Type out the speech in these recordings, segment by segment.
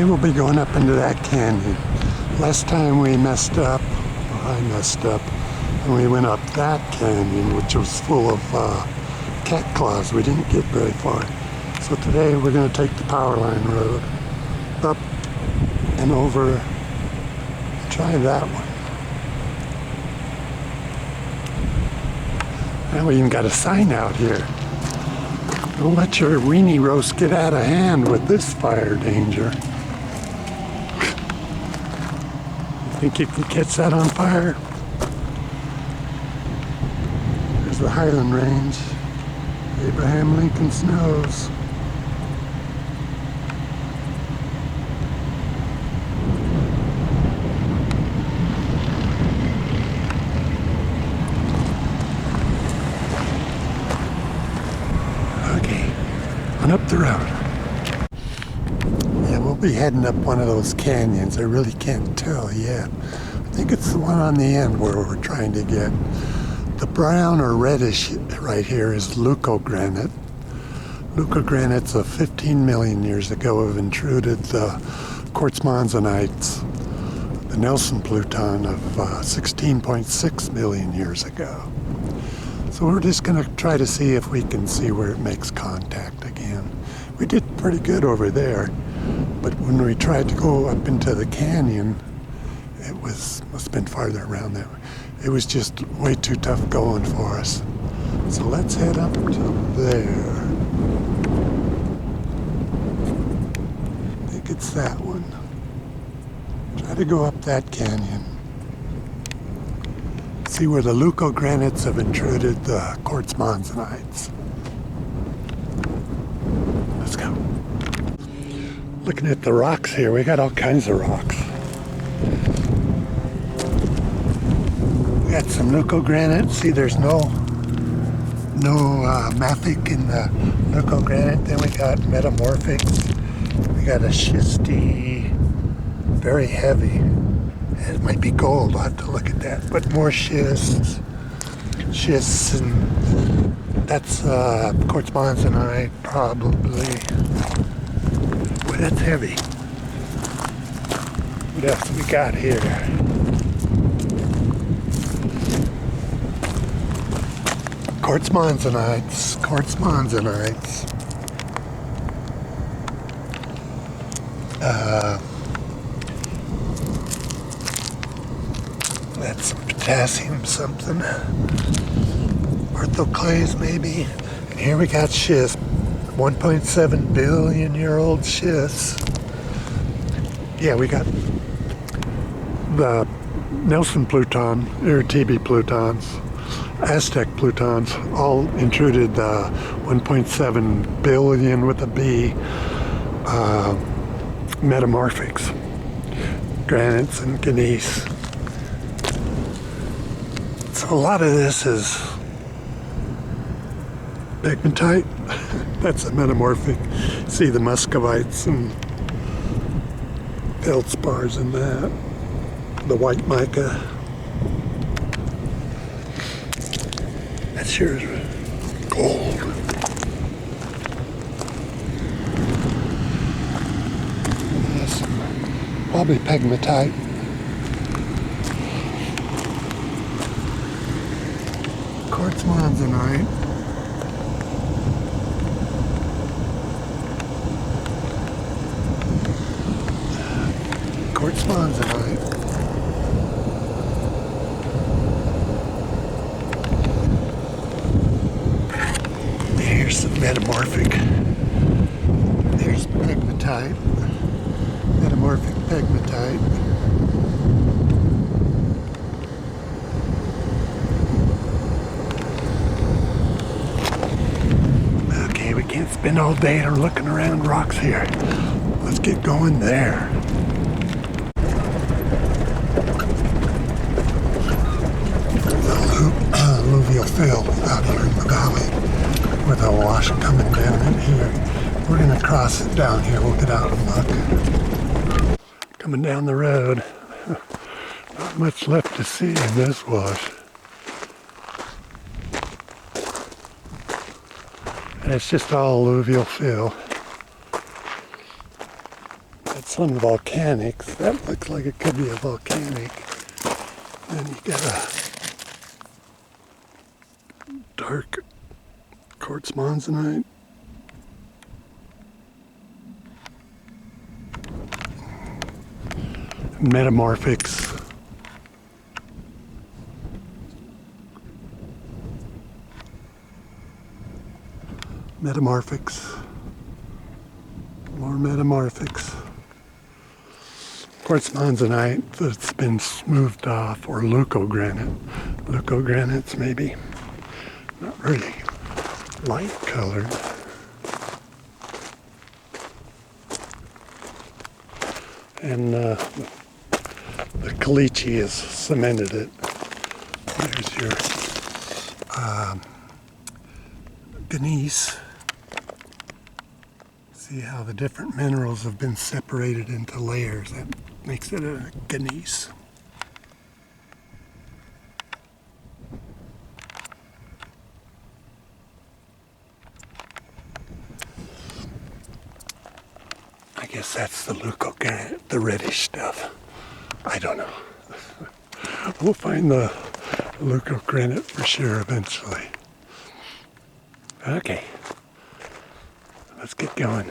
Today we'll be going up into that canyon. Last time we messed up, or I messed up, and we went up that canyon, which was full of cat claws. We didn't get very far. So today we're going to take the power line road up and over, try that one. Now we even got a sign out here. Don't let your weenie roast get out of hand with this fire danger. You think you can catch that on fire? There's the Highland Range. Abraham Lincoln Snows. Up the road. Yeah, we'll be heading up one of those canyons. I really can't tell yet. I think it's the one on the end where we're trying to get. The brown or reddish right here is Leucogranite. Leucogranites of 15 million years ago have intruded the quartz monzonites, the Nelson Pluton of 16.6 million years ago. So we're just going to try to see if we can see where it makes contact again. We did pretty good over there, but when we tried to go up into the canyon, it must have been farther around there. It was just way too tough going for us. So let's head up to there. I think it's that one. Try to go up that canyon. See where the leucogranites have intruded the quartz monzonites. Let's go. Looking at the rocks here, we got all kinds of rocks. We got some leucogranite. See, there's no mafic in the leucogranite. Then we got metamorphics. We got a schisty, very heavy. It might be gold, I'll have to look at that. But more schists, and that's quartz monzonite, probably. Boy, that's heavy. What else do we got here? Quartz monzonites. That's potassium something. Orthoclase maybe. And here we got schist. 1.7 billion year old schists. Yeah, we got the Nelson Pluton, Iritibi Plutons, Aztec Plutons, all intruded 1.7 billion with a B metamorphics. Granites and gneiss. So a lot of this is pegmatite. That's a metamorphic. See the muscovites and feldspars in that. The white mica. That's yours. Gold. That's probably pegmatite. Quartz monzonite. Quartz monzonite. Here's some metamorphic. There's pegmatite. Metamorphic pegmatite. Can't spend all day looking around rocks here. Let's get going there. The alluvial field out here in the valley with a wash coming down in here. We're going to cross it down here. We'll get out and look. Coming down the road. Not much left to see in this wash. And it's just all alluvial fill. That's some volcanics. That looks like it could be a volcanic. And you got a dark quartz monzonite. Metamorphics. Metamorphics. More metamorphics. Quartz monzonite that's been smoothed off, or leucogranite. Leucogranites maybe. Not really light colored. And the caliche has cemented it. There's your gneiss. See how the different minerals have been separated into layers. That makes it a gneiss. I guess that's the leucogranite, the reddish stuff. I don't know. We'll find the leucogranite for sure eventually. Okay, let's get going.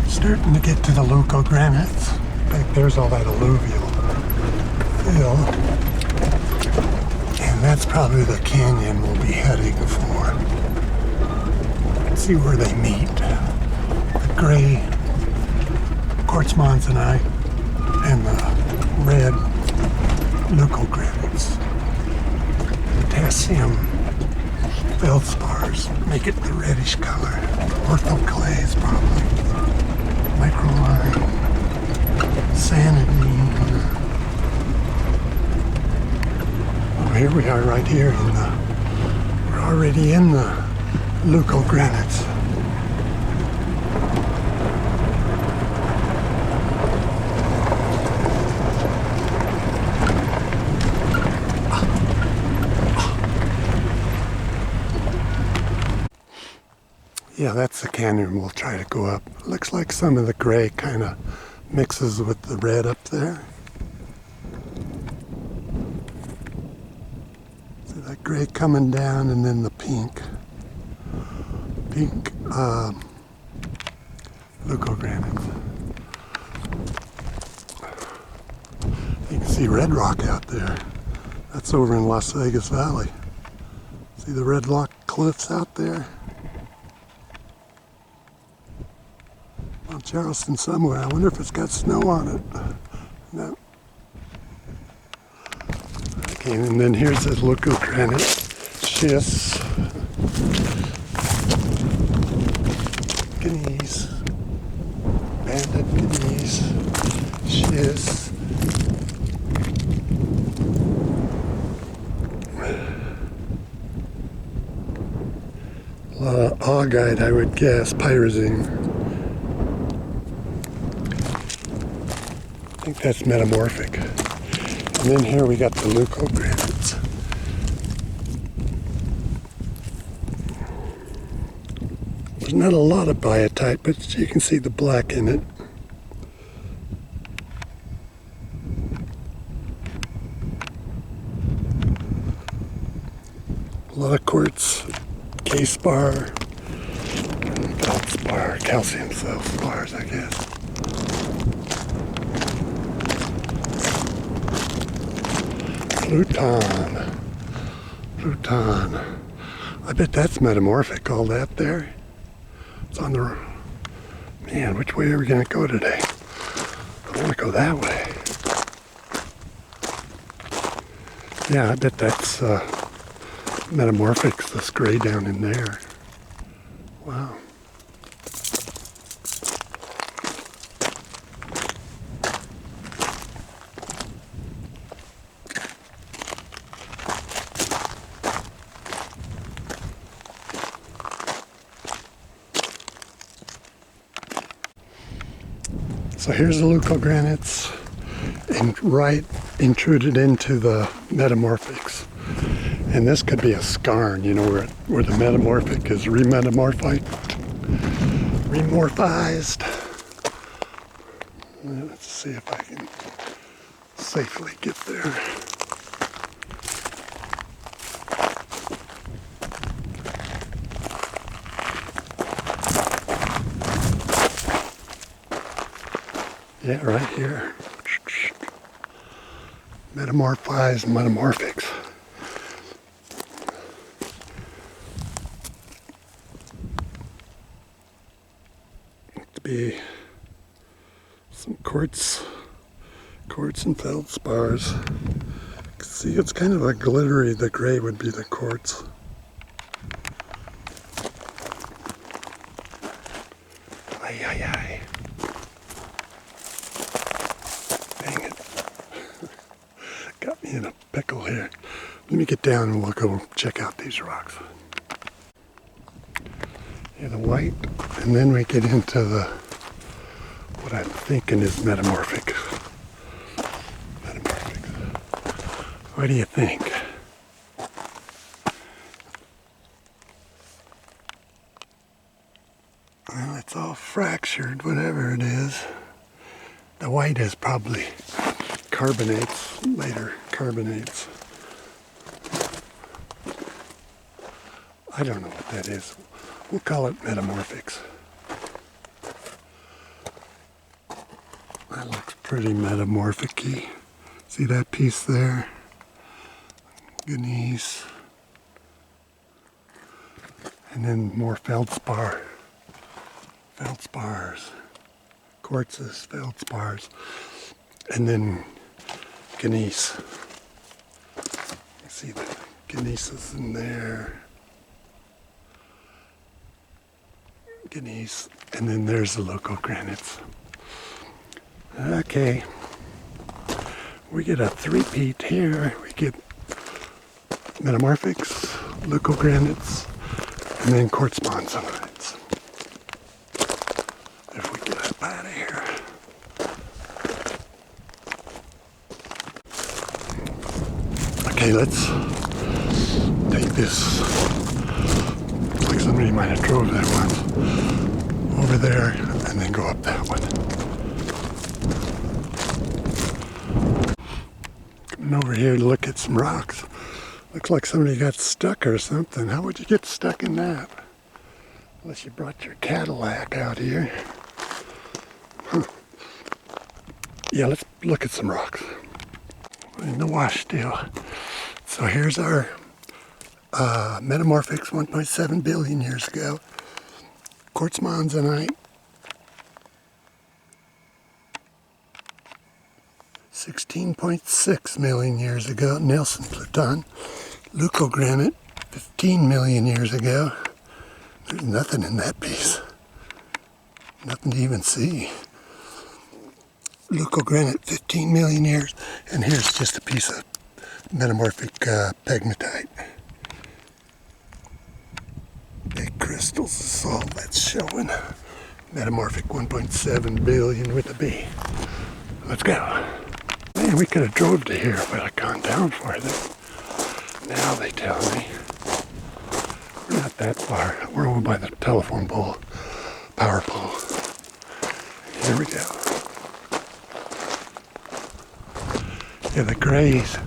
Starting to get to the leucogranites. In fact, there's all that alluvial fill. And that's probably the canyon we'll be heading for. Let's see where they meet. The gray quartz monzonite and the red leucogranites. Potassium feldspars make it the reddish color. Orthoclays probably. Microline. Sanidine. Oh, here we are right here in the, we're already in the leucogranites. Yeah, that's the canyon we'll try to go up. Looks like some of the gray kind of mixes with the red up there. See that gray coming down and then the pink. Pink leucogranite. You can see red rock out there. That's over in Las Vegas Valley. See the red rock cliffs out there? Charleston somewhere. I wonder if it's got snow on it. No. Okay, and then here's the leucogranite schists. Gneiss. Banded gneiss. Schists. A lot of augite, I would guess. Pyrazine. I think that's metamorphic. And then here we got the leucogranites. There's not a lot of biotite, but you can see the black in it. A lot of quartz, K-spar, feldspar, calcium feldspars, I guess. Pluton. I bet that's metamorphic, all that there. It's on the, man, which way are we gonna go today? I wanna go that way. Yeah, I bet that's metamorphic, this gray down in there. Wow. So here's the leucogranites, and right intruded into the metamorphics. And this could be a skarn, you know, where the metamorphic is remetamorphized. remorphized. Let's see if I can safely get there. Yeah, right here. Metamorphized metamorphics. To be some quartz and feldspars. See, it's kind of a glittery. The gray would be the quartz. Ay, ay, ay. Dang it. Got me in a pickle here. Let me get down and we'll go check out these rocks. Yeah, the white, and then we get into the, what I'm thinking is metamorphic. What do you think? Well, it's all fractured, whatever it is. The white is probably carbonates, later carbonates. I don't know what that is. We'll call it metamorphics. That looks pretty metamorphic-y. See that piece there? Gneiss. And then more feldspar. Feldspars. Quartzes, feldspars. And then gneiss. You see the gneisses in there. Gneiss. And then there's the Leucogranites. Okay. We get a three-peat here. We get metamorphics, leucogranites, and then quartz monzonites. If we get up out of here. Okay, let's take this. Looks like somebody might have drove that once. Over there, and then go up that one. Coming over here to look at some rocks. Looks like somebody got stuck or something. How would you get stuck in that? Unless you brought your Cadillac out here. Huh. Yeah, let's look at some rocks. In the wash deal. So here's our metamorphics 1.7 billion years ago. Quartz monzonite. 16.6 million years ago. Nelson Pluton. Leucogranite, 15 million years ago. There's nothing in that piece. Nothing to even see. Leucogranite, 15 million years. And here's just a piece of metamorphic pegmatite. Big crystals of salt, that's showing. Metamorphic 1.7 billion with a B. Let's go. Man, we could have drove to here if I'd have gone down farther. Now they tell me we're not that far. We're over by the telephone pole, power pole. Here we go. Yeah, the grays,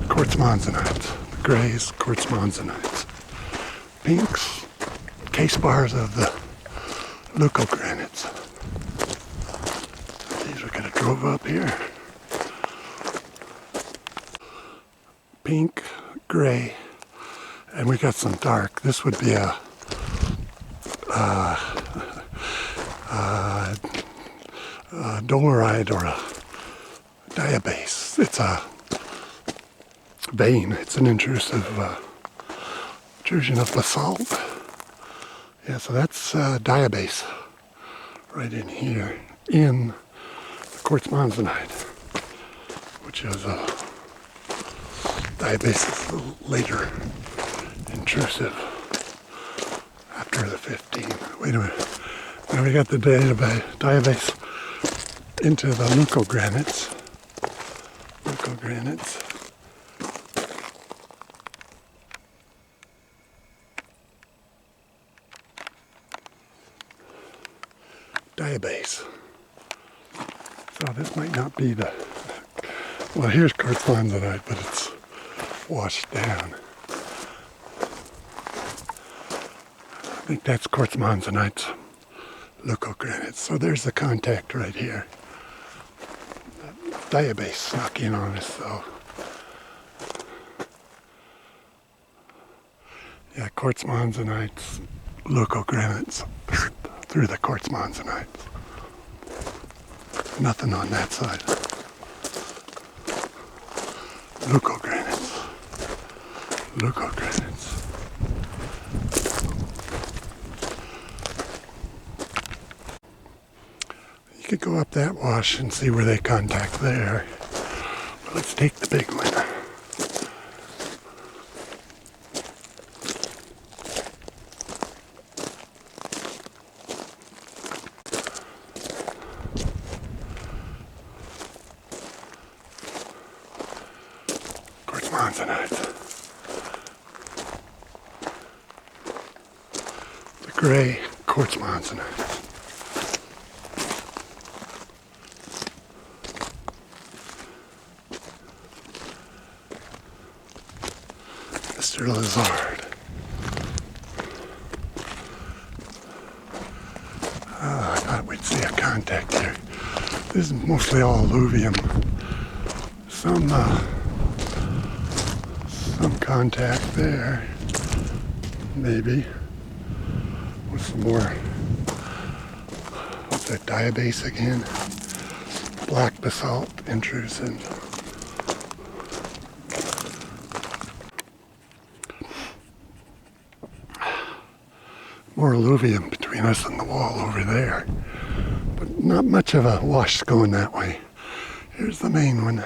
quartz monzonites. The grays, quartz monzonites. Pinks, case bars of the leucogranites. These we could have drove up here. Pink, gray, and we got some dark. This would be a dolerite or a diabase. It's a vein. It's an intrusion of basalt. Yeah, so that's diabase right in here in the quartz monzonite, which is a diabase is later intrusive after the 15. Wait a minute. Now we got the diabase into the leucogranites. Leucogranites. diabase. So this might not be the, well, here's quartz monzonite, but it's washed down. I think that's quartz monzonite's Leucogranite. So there's the contact right here. Diabase snuck in on us though. Yeah, quartz monzonites, Leucogranites through the quartz monzonites. Nothing on that side. Leucogranites. Leucogranites. You could go up that wash and see where they contact there. But let's take the big one. Quartz monzonite. The gray quartz monzonite. Mr. Lizard. Oh, I thought we'd see a contact here. This is mostly all alluvium. Some contact there, maybe, with some more, what's that, diabase again? Black basalt intrusive. More alluvium between us and the wall over there, but not much of a wash going that way. Here's the main one.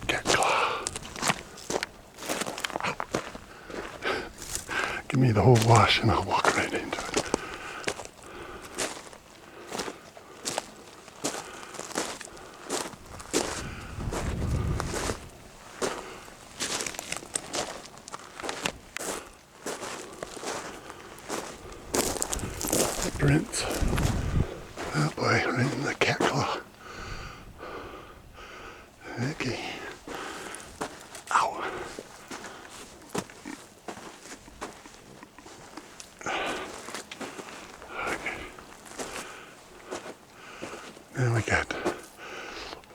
Cat claw. Give me the whole wash and I'll walk right into it. Footprints. Oh boy, right in the cat claw. Okay. Ow. Okay. Now we got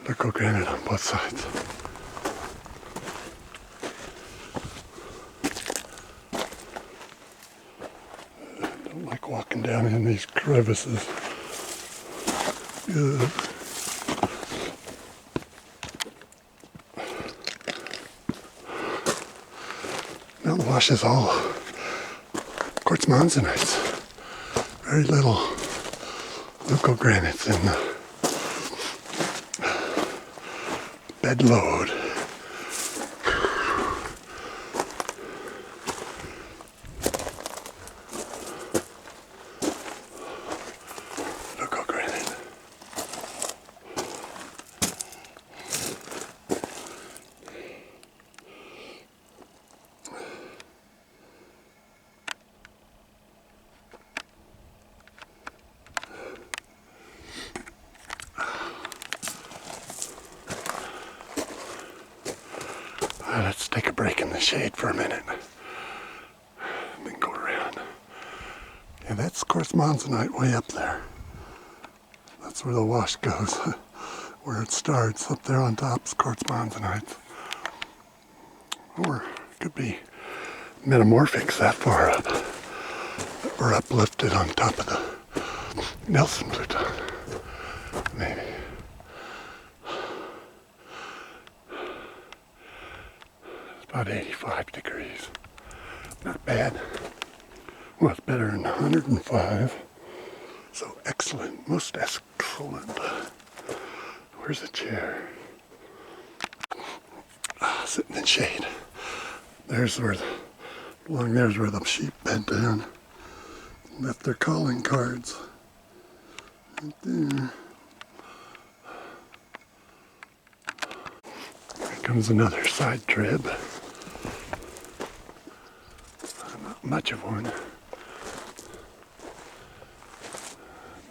Leucogranite on both sides. Don't like walking down in these crevices. Ugh. Now the wash is all quartz monzonites. Very little leucogranites in the bed load. Leucogranite. Let's take a break in the shade for a minute. Then go around. Yeah, that's quartz monzonite way up there. That's where the wash goes. Where it starts. Up there on top is quartz monzonite. Or it could be metamorphics that far up. Or uplifted on top of the Nelson Pluton. Maybe. About 85 degrees. Not bad. Well, it's better than 105. So excellent, most excellent. Where's the chair? Sitting in shade. There's where there's where the sheep bent down. Left their calling cards. Right there. Here comes another side trib. much of one.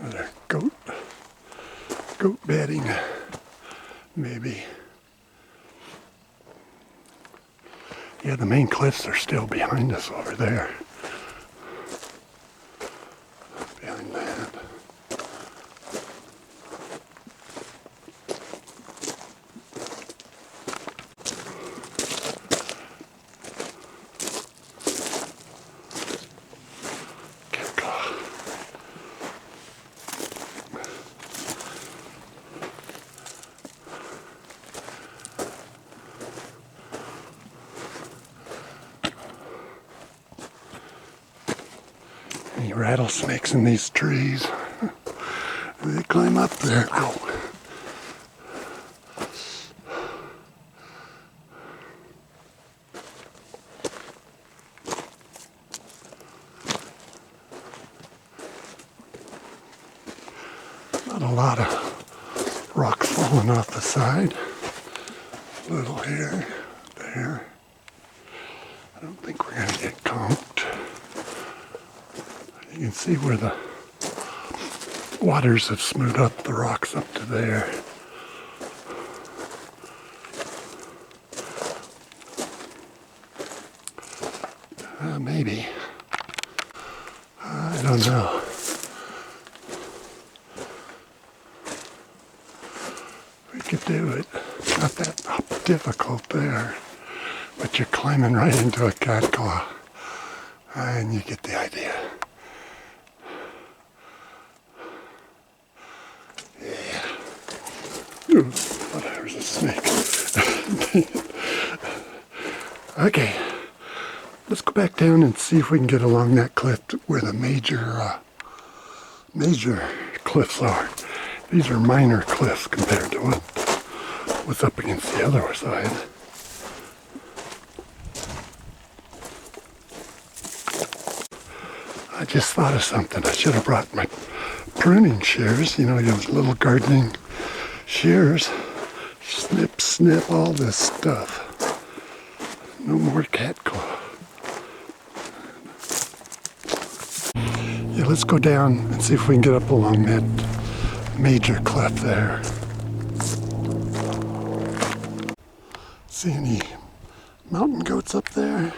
Another goat bedding, maybe. Yeah, the main cliffs are still behind us over there. Behind that. Any rattlesnakes in these trees? They climb up there. Ow! Not a lot of rocks falling off the side. A little here, there. I don't think we're going to get conked. You can see where the waters have smoothed up the rocks up to there. Maybe. I don't know. We could do it. Not that difficult there. But you're climbing right into a catclaw. And you get the idea. Ooh, oh, there's a snake. Okay, let's go back down and see if we can get along that cliff where the major cliffs are. These are minor cliffs compared to what's up against the other side. I just thought of something. I should have brought my pruning shears, you know, those little gardening shears. Snip, snip all this stuff. No more catclaw. Yeah, let's go down and see if we can get up along that major cliff there. See any mountain goats up there?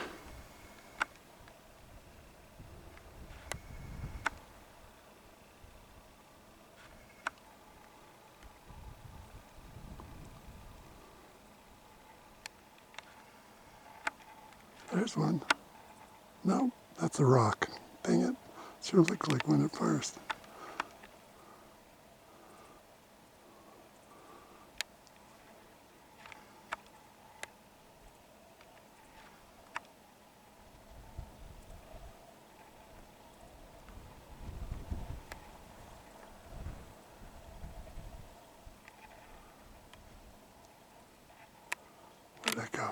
There's one. No, that's a rock. Dang it. Sure looked like one at first. Where'd that go?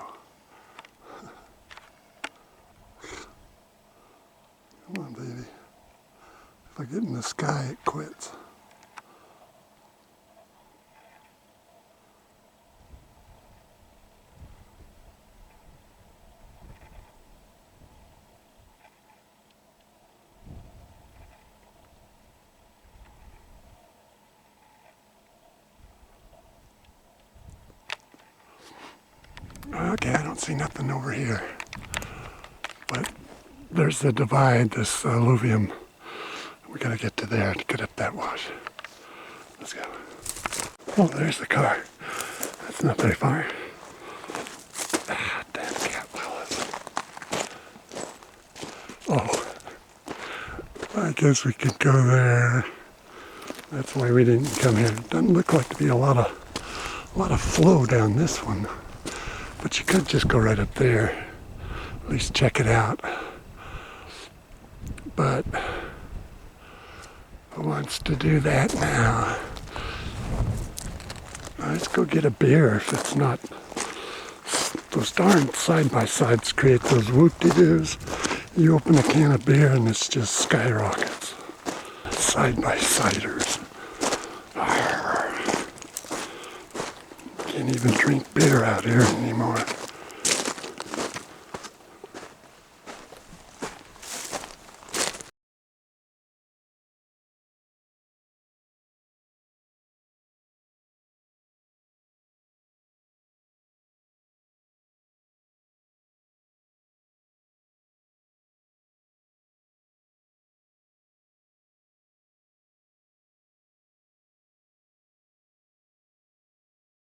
Come on, baby. If I get in the sky, it quits. Okay, I don't see nothing over here. But there's the divide, this alluvium. We gotta get to there to get up that wash. Let's go. Oh, there's the car. That's not very far. Ah, damn cat willows. Oh, I guess we could go there. That's why we didn't come here. It doesn't look like to be a lot of flow down this one. But you could just go right up there. At least check it out. But who wants to do that now? Let's go get a beer if it's not. Those darn side-by-sides create those whoop-de-doos. You open a can of beer and it's just skyrockets. Side-by-siders. Can't even drink beer out here anymore.